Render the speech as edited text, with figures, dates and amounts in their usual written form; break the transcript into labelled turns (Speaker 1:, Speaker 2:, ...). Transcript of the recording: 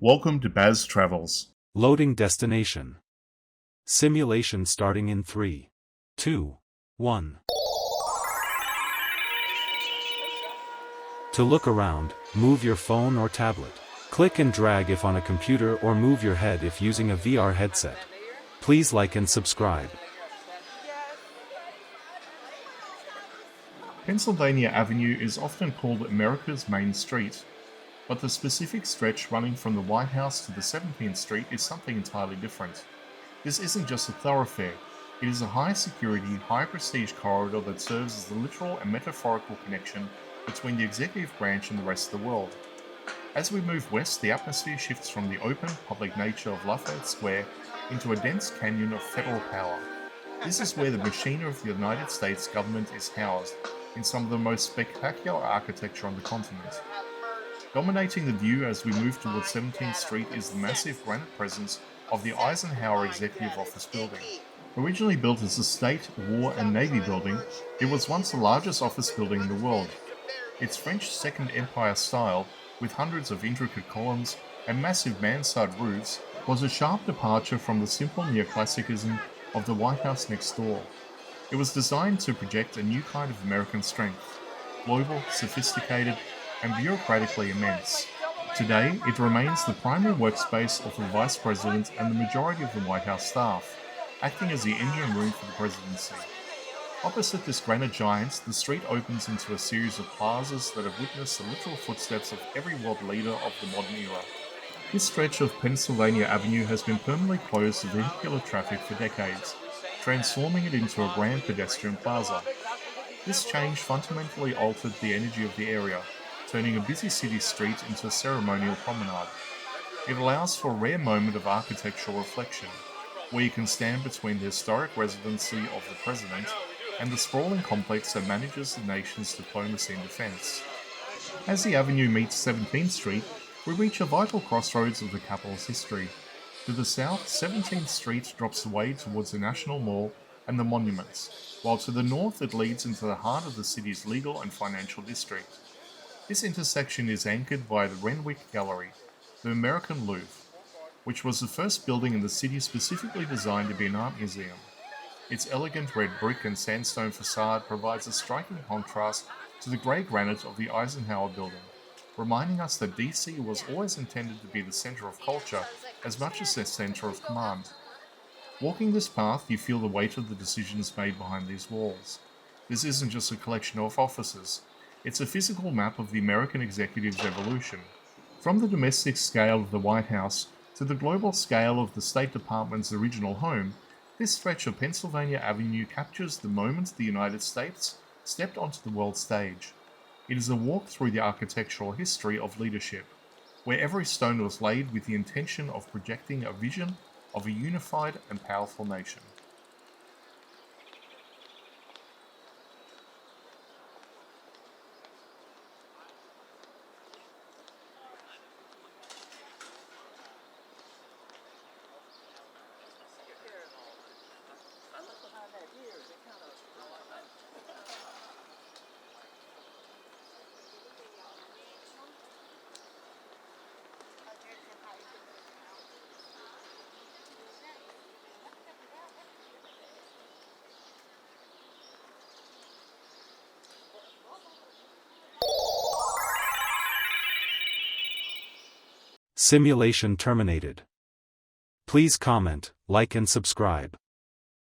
Speaker 1: Welcome to Baz Travels.
Speaker 2: Loading destination. Simulation starting in 3, 2, 1. To look around, move your phone or tablet. Click and drag if on a computer or move your head if using a VR headset. Please like and subscribe.
Speaker 1: Pennsylvania Avenue is often called America's Main Street, but the specific stretch running from the White House to the 17th Street is something entirely different. This isn't just a thoroughfare, it is a high-security, high-prestige corridor that serves as the literal and metaphorical connection between the executive branch and the rest of the world. As we move west, the atmosphere shifts from the open, public nature of Lafayette Square into a dense canyon of federal power. This is where the machinery of the United States government is housed, in some of the most spectacular architecture on the continent. Dominating the view as we move towards 17th Street is the massive granite presence of the Eisenhower Executive Office Building. Originally built as a state, war and navy building, it was once the largest office building in the world. Its French Second Empire style, with hundreds of intricate columns and massive mansard roofs, was a sharp departure from the simple Neoclassicism of the White House next door. It was designed to project a new kind of American strength, global, sophisticated, and bureaucratically immense. Today, it remains the primary workspace of the Vice President and the majority of the White House staff, acting as the engine room for the presidency. Opposite this granite giant, the street opens into a series of plazas that have witnessed the literal footsteps of every world leader of the modern era. This stretch of Pennsylvania Avenue has been permanently closed to vehicular traffic for decades, transforming it into a grand pedestrian plaza. This change fundamentally altered the energy of the area, turning a busy city street into a ceremonial promenade. It allows for a rare moment of architectural reflection, where you can stand between the historic residency of the president and the sprawling complex that manages the nation's diplomacy and defense. As the avenue meets 17th Street, we reach a vital crossroads of the capital's history. To the south, 17th Street drops away towards the National Mall and the monuments, while to the north it leads into the heart of the city's legal and financial district. This intersection is anchored by the Renwick Gallery, the American Louvre, which was the first building in the city specifically designed to be an art museum. Its elegant red brick and sandstone facade provides a striking contrast to the grey granite of the Eisenhower Building, reminding us that DC was always intended to be the centre of culture as much as the centre of command. Walking this path, you feel the weight of the decisions made behind these walls. This isn't just a collection of offices. It's a physical map of the American executive's evolution. From the domestic scale of the White House to the global scale of the State Department's original home, this stretch of Pennsylvania Avenue captures the moment the United States stepped onto the world stage. It is a walk through the architectural history of leadership, where every stone was laid with the intention of projecting a vision of a unified and powerful nation.
Speaker 2: Simulation terminated. Please comment, like and subscribe.